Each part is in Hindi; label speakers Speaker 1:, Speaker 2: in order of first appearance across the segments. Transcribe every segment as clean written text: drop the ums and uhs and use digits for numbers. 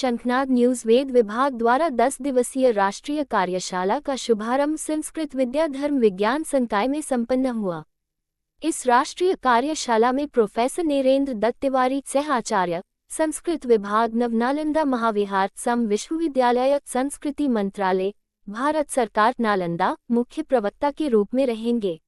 Speaker 1: शंखनाद न्यूज वेद विभाग द्वारा 10 दिवसीय राष्ट्रीय कार्यशाला का शुभारंभ संस्कृत विद्या धर्म विज्ञान संकाय में संपन्न हुआ। इस राष्ट्रीय कार्यशाला में प्रोफेसर नरेंद्र दत्त तिवारी सह आचार्य संस्कृत विभाग नवनालंदा महाविहार सम विश्वविद्यालय संस्कृति मंत्रालय भारत सरकार नालंदा मुख्य प्रवक्ता के रूप में रहेंगे।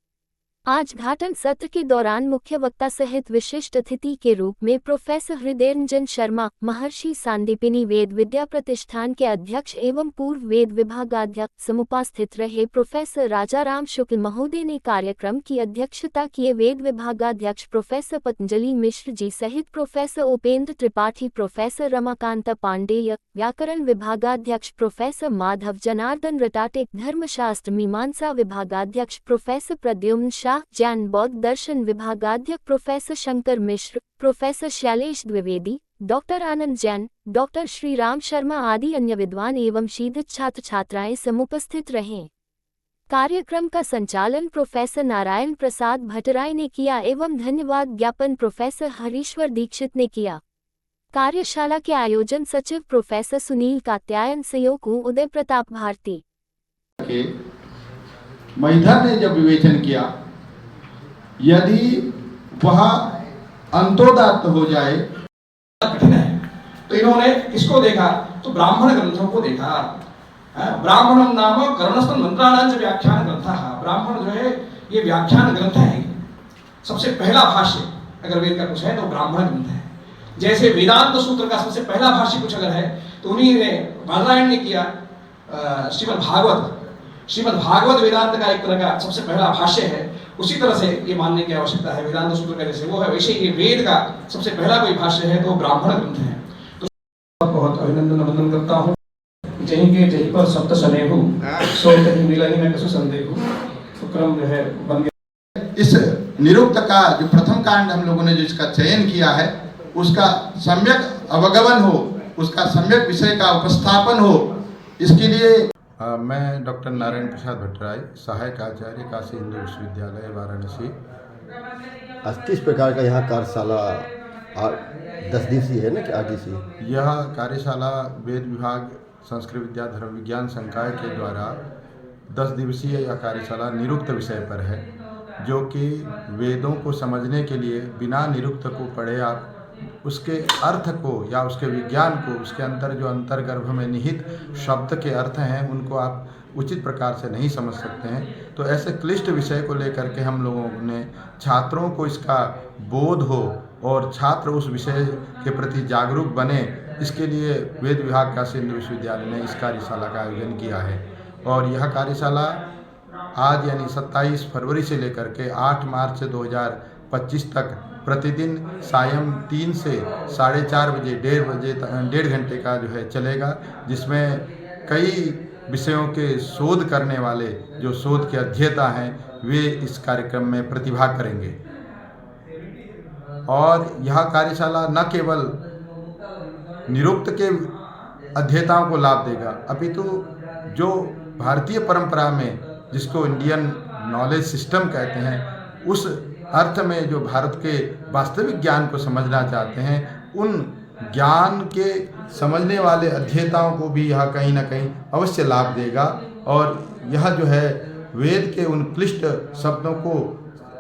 Speaker 1: आज घाटन सत्र के दौरान मुख्य वक्ता सहित विशिष्ट अतिथि के रूप में प्रोफेसर हृदयरंजन शर्मा महर्षि सांदीपनि वेद विद्या प्रतिष्ठान के अध्यक्ष एवं पूर्व वेद विभागाध्यक्ष समुपस्थित रहे। प्रोफेसर राजाराम शुक्ल महोदय ने कार्यक्रम की अध्यक्षता किए। वेद विभागाध्यक्ष प्रोफेसर पतंजलि मिश्र जी सहित प्रोफेसर उपेंद्र त्रिपाठी, प्रोफेसर रमाकांत पांडेय, व्याकरण विभागाध्यक्ष प्रोफेसर माधव जनार्दन रटाटे, धर्मशास्त्र मीमांसा विभागाध्यक्ष प्रोफेसर प्रद्युम्न जैन बौद्ध दर्शन विभागाध्यक्ष professor Shankar Mishra, professor Shailesh Dwivedi, doctor आनंद जैन, डॉक्टर श्रीराम शर्मा आदि अन्य विद्वान एवं शीघ्र छात्र छात्राएं समुपस्थित रहे। कार्यक्रम का संचालन प्रोफेसर नारायण प्रसाद भट्टराय ने किया एवं धन्यवाद ज्ञापन प्रोफेसर हरीश्वर दीक्षित ने किया। कार्यशाला के आयोजन सचिव प्रोफेसर सुनील कात्यायन, सहयोग उदय प्रताप भारती।
Speaker 2: महीधर ने जब विवेचन किया, यदि वह अंतोदात्त हो जाए
Speaker 3: कठिन है, तो इन्होंने किसको देखा? तो ब्राह्मण ग्रंथों को देखा। ब्राह्मणम नाम कर्णस्थल मंत्राणां च व्याख्यान ग्रंथः। ब्राह्मण जो है ये व्याख्यान ग्रंथ है। सबसे पहला भाष्य अगर वेद का कुछ है तो ब्राह्मण ग्रंथ है। जैसे वेदांत सूत्र का सबसे पहला भाष्य कुछ अगर है तो उन्हीं ने बादरायण ने किया। श्रीमद् भागवत वेदांत का एक तरह का सबसे पहला भाष्य है। उसी तरह से ये मानने की आवश्यकता है, वेदांत सूत्र का जैसे वो है वैसे ही वेद का सबसे पहला कोई भाष्य है तो ब्राह्मण ग्रंथ है। तो बहुत अभिनंदन वंदन करता हूँ। जहीं के जहीं पर सप्त सनेहु सो कहीं मिला ही न कसु संदेहु। तो क्रम जो है बन गया।
Speaker 2: इस निरुक्त का जो प्रथम कांड हम लोगों ने जो इसका चयन किया है उसका सम्यक अवगमन हो, उसका सम्यक विषय का उपस्थापन हो, इसके लिए
Speaker 4: मैं डॉक्टर नारायण प्रसाद भट्टराय, सहायक आचार्य काशी हिंदू विश्वविद्यालय वाराणसी।
Speaker 5: 38 प्रकार का यहाँ कार्यशाला 10 दिवसीय है ना कि 8 दिवसीय?
Speaker 4: यह कार्यशाला वेद विभाग संस्कृत विद्या धर्म विज्ञान संकाय के द्वारा 10 दिवसीय यह कार्यशाला निरुक्त विषय पर है, जो कि वेदों को समझने के लिए बिना निरुक्त को पढ़े आप उसके अर्थ को या उसके विज्ञान को, उसके अंदर जो अंतर्गर्भ में निहित शब्द के अर्थ हैं उनको आप उचित प्रकार से नहीं समझ सकते हैं। तो ऐसे क्लिष्ट विषय को लेकर के हम लोगों ने छात्रों को इसका बोध हो और छात्र उस विषय के प्रति जागरूक बने, इसके लिए वेद विभाग काशी हिंदू विश्वविद्यालय ने इस कार्यशाला का आयोजन किया है। और यह कार्यशाला आज यानी 27 फरवरी से लेकर के 8 मार्च 2025 तक प्रतिदिन सायं 3 से 4:30 बजे 1.5 घंटे का जो है चलेगा, जिसमें कई विषयों के शोध करने वाले जो शोध के अध्येता हैं वे इस कार्यक्रम में प्रतिभाग करेंगे। और यह कार्यशाला न केवल निरुक्त के अध्येताओं को लाभ देगा, अपितु जो भारतीय परंपरा में जिसको इंडियन नॉलेज सिस्टम कहते हैं, उस अर्थ में जो भारत के वास्तविक ज्ञान को समझना चाहते हैं, उन ज्ञान के समझने वाले अध्येताओं को भी यह कहीं ना कहीं अवश्य लाभ देगा। और यह जो है वेद के उन क्लिष्ट शब्दों को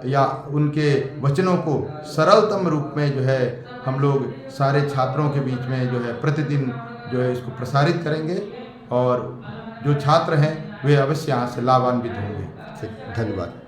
Speaker 4: या उनके वचनों को सरलतम रूप में जो है हम लोग सारे छात्रों के बीच में जो है प्रतिदिन जो है इसको प्रसारित करेंगे और जो छात्र हैं वे अवश्य यहाँ से लाभान्वित होंगे।
Speaker 5: धन्यवाद।